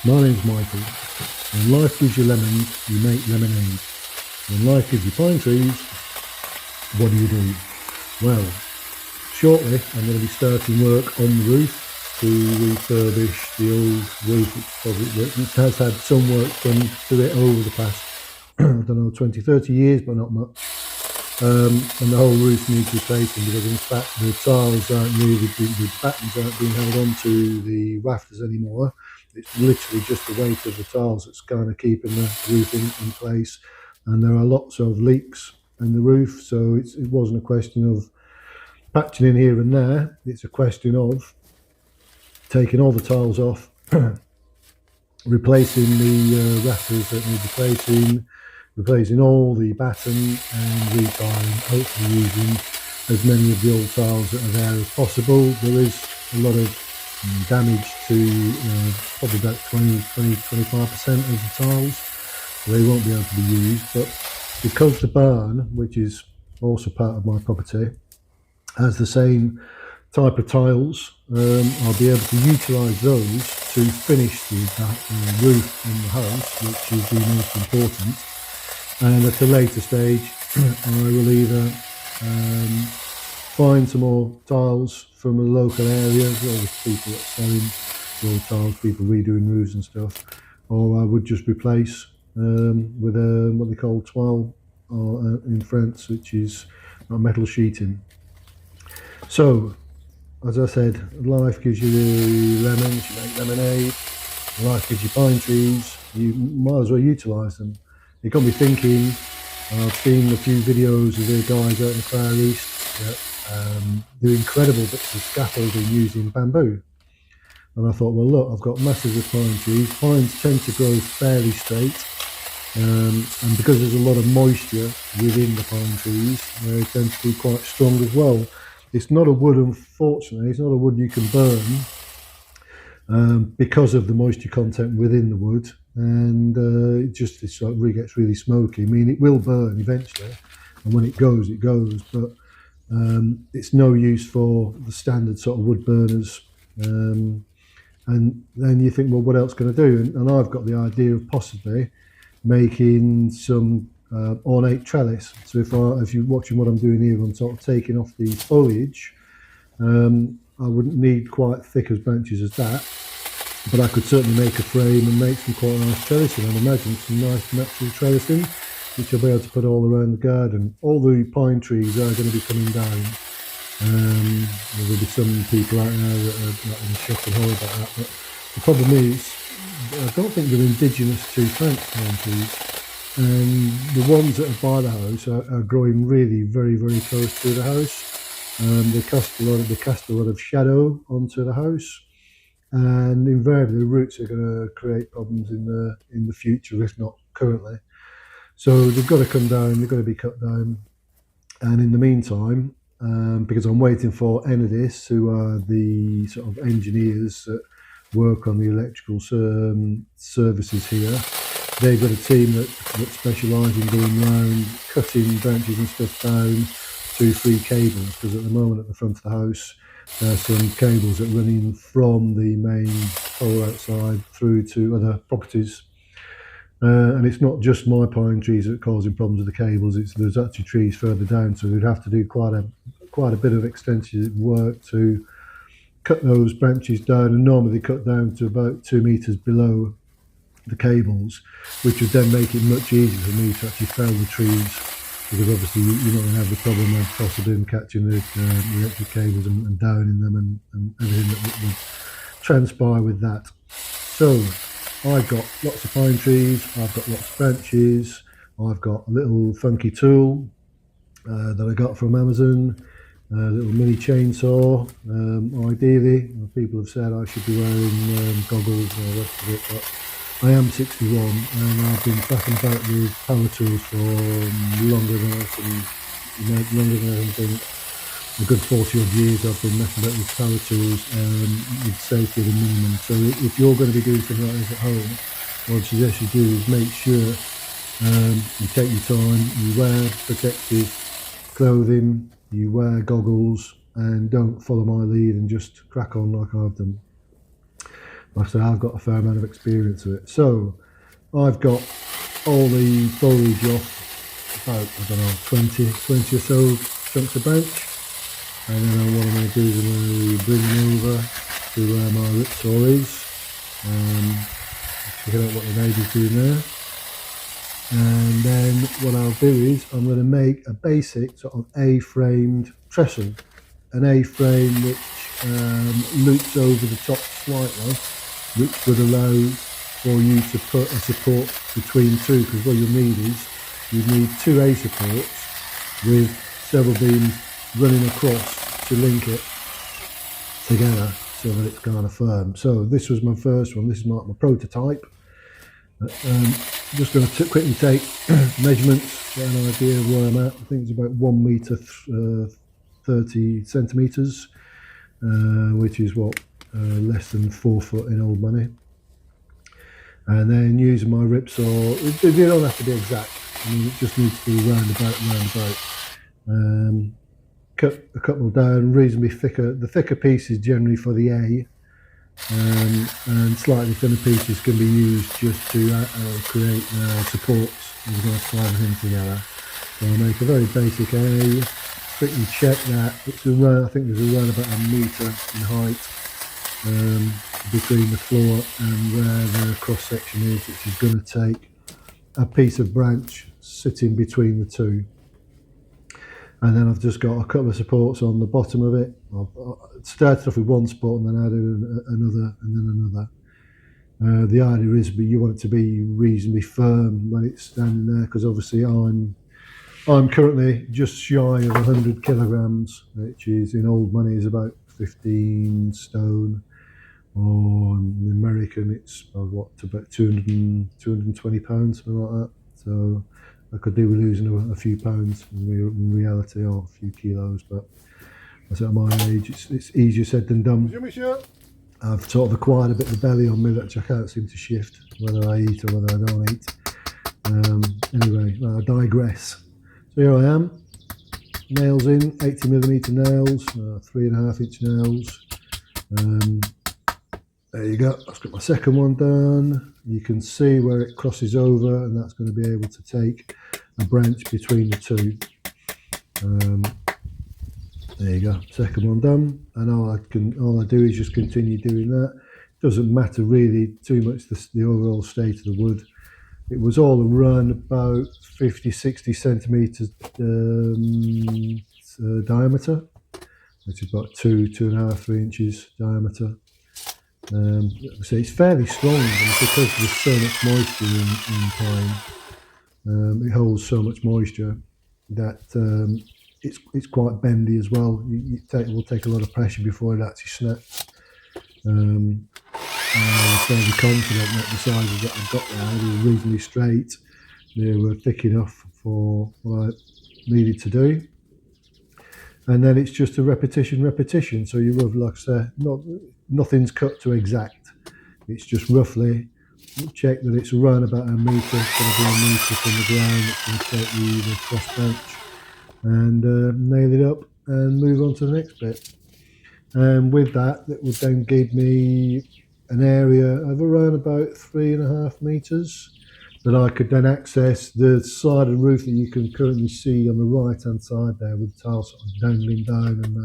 My name's Michael. When life gives you lemons, you make lemonade. When life gives you pine trees, what do? Well, shortly I'm going to be starting work on the roof to refurbish the old roof, which has had some work done to it over the past, I don't know, 20, 30 years, but not much. And the whole roof needs replacing because in fact the tiles aren't really, the battens aren't being held onto the rafters anymore. It's literally just the weight of the tiles that's kind of keeping the roof in place. And there are lots of leaks in the roof, so it wasn't a question of patching in here and there. It's a question of taking all the tiles off, replacing the rafters that need replacing all the batten and retiling, hopefully using as many of the old tiles that are there as possible. There is a lot of damage to probably about 25% of the tiles, so they won't be able to be used. But because the barn, which is also part of my property, has the same type of tiles, I'll be able to utilise those to finish the roof in the house, which is the most important. And at a later stage I will either find some more tiles from a local area, all the people that are selling old tiles, people redoing roofs and stuff, or I would just replace with what they call toile in France, which is metal sheeting. So as I said, life gives you lemons, you make lemonade. Life gives you pine trees, you might as well utilise them. You got me thinking, I've seen a few videos of the guys out in the Far East that do incredible bits of scaffolding using bamboo. And I thought, well look, I've got masses of pine trees. Pines tend to grow fairly straight, and because there's a lot of moisture within the pine trees, they tend to be quite strong as well. It's not a wood, unfortunately, it's not a wood you can burn, because of the moisture content within the wood, and it sort of really gets really smoky. I mean, it will burn eventually, and when it goes, but it's no use for the standard sort of wood burners. And then you think, well, what else can I do? And I've got the idea of possibly making some ornate trellis. So if you're watching what I'm doing here, I'm sort of taking off the foliage. I wouldn't need quite thick as branches as that, but I could certainly make a frame and make some quite nice trellising. I'd imagine some nice natural trellising, which I'll be able to put all around the garden. All the pine trees are going to be coming down. There'll be some people out there that are not in shock and horror about that, but the problem is, I don't think they're indigenous to France, pine trees, and the ones that are by the house are growing really very, very close to the house. They cast a lot of shadow onto the house, and invariably the roots are going to create problems in the future, if not currently. So they've got to come down, they've got to be cut down, and in the meantime, because I'm waiting for Enedis, who are the sort of engineers that work on the electrical services here. They've got a team that specialise in going round, cutting branches and stuff down to free cables, because at the moment at the front of the house there's some cables that run in from the main pole outside through to other properties. And it's not just my pine trees that are causing problems with the cables, there's actually trees further down, so we'd have to do quite a bit of extensive work to cut those branches down, and normally they cut down to about 2 meters below the cables, which would then make it much easier for me to actually fell the trees, because obviously you're not going to have the problem of possibly catching the electric cables and downing them and everything that would transpire with that. So I've got lots of pine trees, I've got lots of branches, I've got a little funky tool that I got from Amazon, a little mini chainsaw. Ideally, people have said I should be wearing goggles and all the rest of it, but I am 61 and I've been back and back with power tools for longer than I think. A good 40 odd years I've been messing about with power tools with safety at a minimum. So if you're going to be doing something like this at home, what I'd suggest you do is make sure you take your time, you wear protective clothing, you wear goggles, and don't follow my lead and just crack on like I've done. like I say, I've got a fair amount of experience with it. So I've got all the foliage off about, I don't know, 20 or so chunks of branch. And then what I'm going to do is I'm going to bring them over to where my ripsaw is. Check out what the lady's doing there. And then what I'll do is I'm going to make a basic sort of A-framed trestle. An A-frame which loops over the top slightly, which would allow for you to put a support between two, because what you'll need is you need two A supports with several beams running across to link it together so that it's kind of firm. So this was my first one. This is my prototype. Just going to quickly take measurements, get an idea of where I'm at. I think it's about 1 metre 30 centimetres, which is what, less than 4 foot in old money. And then using my ripsaw, you don't have to be exact. I mean, it just needs to be roundabout. Cut a couple down, reasonably thicker. The thicker pieces generally for the A, and slightly thinner pieces can be used just to create supports. You're going to slide them together. So I'll make a very basic A. Quickly check that it's around, I think there's around about 1 metre in height between the floor and where the cross section is, which is going to take a piece of branch sitting between the two. And then I've just got a couple of supports on the bottom of it. I'll start off with one support and then add another and then another. The idea is you want it to be reasonably firm when it's standing there, because obviously I'm currently just shy of 100 kilograms, which is in old money is about 15 stone, or in American it's about 220 pounds, something like that. So I could do with losing a few pounds in reality, or a few kilos, but as at my age it's easier said than done. I've sort of acquired a bit of belly on me which I can't seem to shift, whether I eat or whether I don't eat. Anyway, I digress. So here I am, nails in, 80mm nails, 3.5 inch nails. There you go, I've got my second one done. You can see where it crosses over, and that's going to be able to take a branch between the two. There you go, second one done, and all I do is just continue doing that. Doesn't matter really too much the overall state of the wood. It was all around about 50-60 centimetres diameter, which is about 2.5-3 inches diameter. So it's fairly strong, and because there's so much moisture in pine, it holds so much moisture that it's quite bendy as well. It will take a lot of pressure before it actually snaps. I'm fairly confident that the sizes that I've got there were reasonably straight. They were thick enough for what I needed to do. And then it's just a repetition. So you roughly, like I say, nothing's cut to exact. It's just roughly check that it's around about 1 metre. It's going to be 1 metre from the ground. It's going to take the cross bench and nail it up and move on to the next bit. And with that, it would then give me an area of around about 3.5 metres that I could then access the side of the roof that you can currently see on the right hand side there, with the tile sort of dangling down and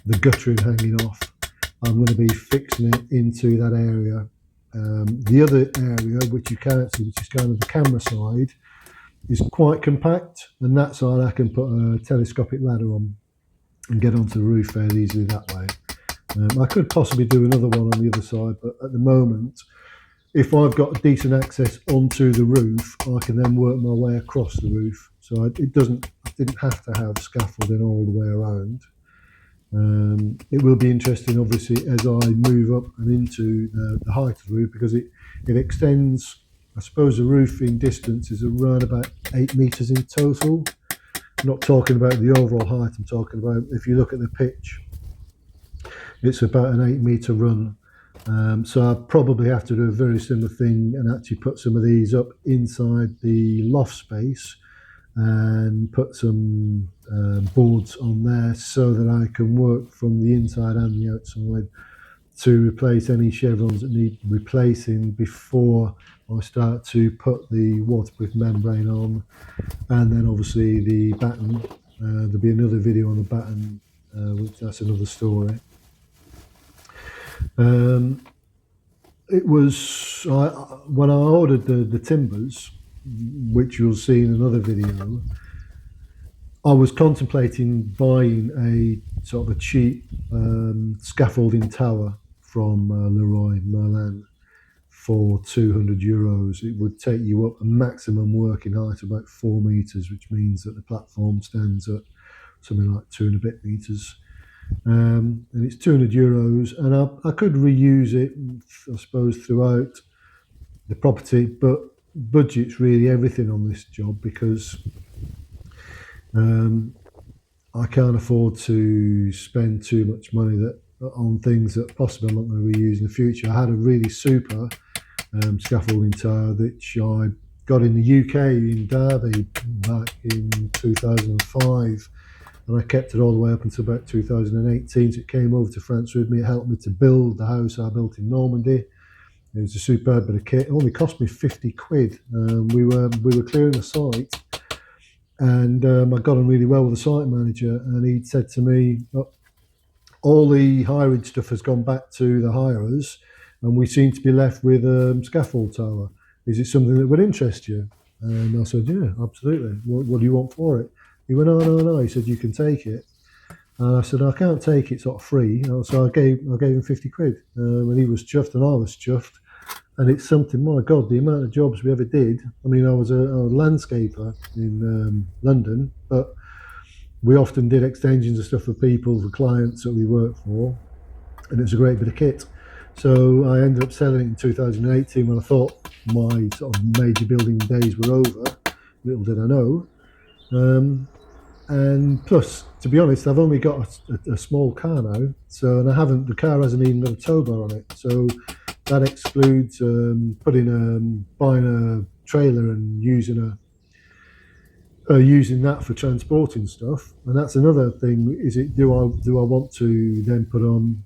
the guttering hanging off. I'm going to be fixing it into that area. The other area, which you can't see, which is kind of the camera side, is quite compact, and that side I can put a telescopic ladder on and get onto the roof fairly easily that way. I could possibly do another one on the other side, but at the moment, if I've got decent access onto the roof, I can then work my way across the roof. So I didn't have to have scaffolding all the way around. It will be interesting, obviously, as I move up and into the height of the roof, because it extends. I suppose the roof in distance is around about 8 metres in total. I'm not talking about the overall height, I'm talking about, if you look at the pitch, it's about an 8 metre run. So I probably have to do a very similar thing and actually put some of these up inside the loft space and put some boards on there so that I can work from the inside and the outside to replace any chevrons that need replacing before I start to put the waterproof membrane on, and then obviously the batten. There'll be another video on the batten, which that's another story. It was when I ordered the timbers, which you'll see in another video. I was contemplating buying a sort of a cheap scaffolding tower from Leroy Merlin for €200. It would take you up a maximum working height of about 4 meters, which means that the platform stands at something like 2 and a bit meters. And it's €200, and I could reuse it, I suppose, throughout the property, but budget's really everything on this job, because I can't afford to spend too much money on things that possibly I'm not going to reuse in the future. I had a really super scaffolding tower which I got in the UK in Derby back in 2005, and I kept it all the way up until about 2018. So it came over to France with me. It helped me to build the house I built in Normandy. It was a superb bit of kit. It only cost me 50 quid. We were clearing a site, and I got on really well with the site manager, and he'd said to me, "Look, all the hiring stuff has gone back to the hirers, and we seem to be left with a scaffold tower. Is it something that would interest you?" And I said, "Yeah, absolutely. What do you want for it?" He went, "Oh, no." He said, "You can take it." And I said, "I can't take it sort of free." So I gave him 50 quid, and he was chuffed, and I was chuffed. And it's something, my God, the amount of jobs we ever did. I mean, I was a landscaper in London, but we often did extensions of stuff for people, for clients that we worked for, and it was a great bit of kit. So I ended up selling it in 2018 when I thought my sort of major building days were over. Little did I know. And plus, to be honest, I've only got a small car now, and the car hasn't even got a tow bar on it. So that excludes buying a trailer and using that for transporting stuff. And that's another thing. Is it do I want to then put on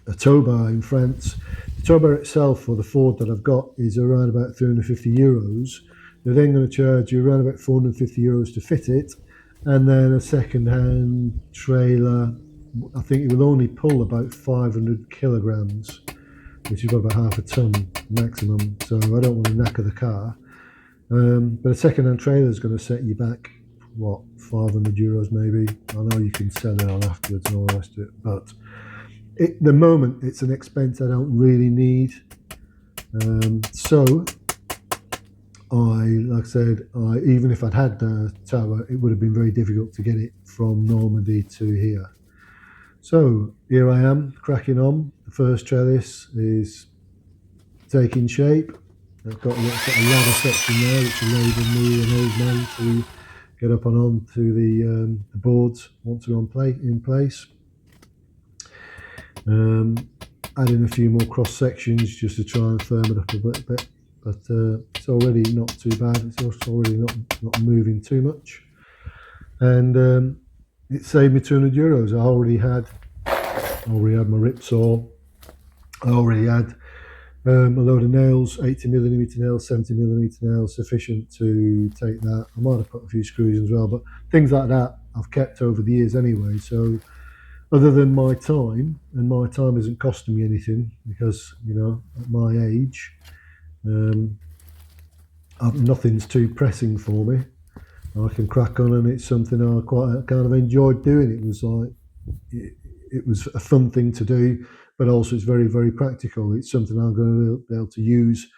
a tow bar in France? The tow bar itself for the Ford that I've got is around about €350. They're then going to charge you around about €450 to fit it, and then a second-hand trailer. I think it will only pull about 500 kilograms, which is about half a ton maximum. So I don't want to knacker the car. But a second-hand trailer is going to set you back, what, €500 maybe. I know you can sell it on afterwards and all the rest of it, but at the moment it's an expense I don't really need. So like I said, even if I'd had the tower, it would have been very difficult to get it from Normandy to here. So here I am, cracking on. The first trellis is taking shape. I've got a little sort of ladder section there, which enables me and old man to get up and on to the boards once they're in place. Adding a few more cross sections just to try and firm it up a little bit, but it's already not too bad. It's already not moving too much, and it saved me €200. I already had my rip saw. I already had a load of nails, 80mm nails, 70mm nails, sufficient to take that. I might have put a few screws in as well, but things like that I've kept over the years anyway. So other than my time, and my time isn't costing me anything, because at my age, nothing's too pressing for me. I can crack on, and it's something I quite kind of enjoyed doing. It was a fun thing to do, but also it's very, very practical. It's something I'm going to be able to use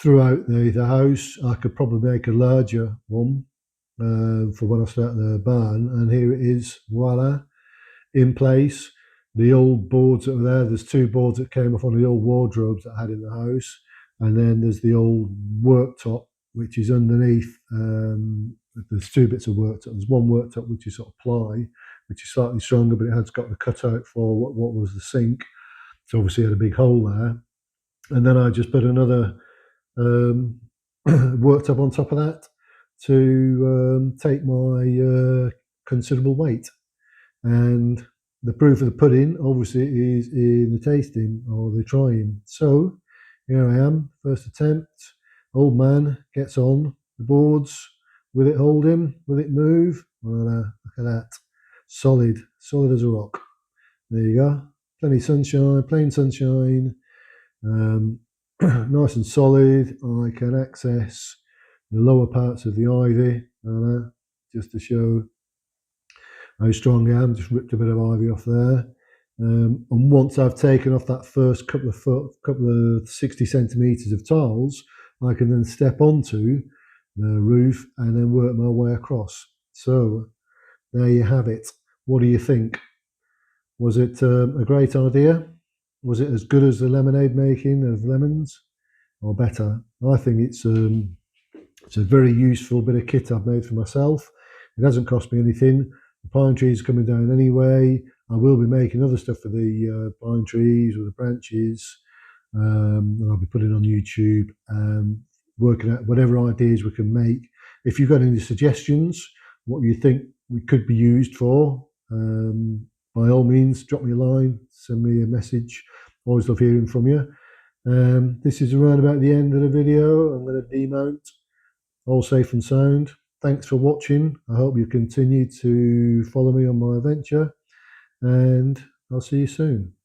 throughout the house. I could probably make a larger one for when I start the barn, and here it is, voila, in place. The old boards that were there's two boards that came off one of the old wardrobes that I had in the house, and then there's the old worktop which is underneath. There's two bits of worktop. There's one worktop which is sort of ply, which is slightly stronger, but it has got the cutout for what was the sink. So obviously it had a big hole there, and then I just put another worktop on top of that to take my considerable weight. And the proof of the pudding obviously is in the tasting or the trying. So here I am, first attempt. Old man gets on the boards. Will it hold him? Will it move? Voila, look at that. Solid, solid as a rock. There you go. Plenty of sunshine, plain sunshine. Um, nice and solid. I can access the lower parts of the ivy, just to show how strong I am. Just ripped a bit of ivy off there. And once I've taken off that first couple of 60 centimeters of tiles, I can then step onto the roof and then work my way across. So there you have it. What do you think? Was it a great idea? Was it as good as the lemonade making of lemons, or better? I think it's a very useful bit of kit I've made for myself. It hasn't cost me anything. The pine trees are coming down anyway. I will be making other stuff for the pine trees or the branches, and I'll be putting on YouTube, working out whatever ideas we can make. If you've got any suggestions, what you think we could be used for, by all means, drop me a line, send me a message. Always love hearing from you. This is around about the end of the video. I'm going to demount, all safe and sound. Thanks for watching. I hope you continue to follow me on my adventure, and I'll see you soon.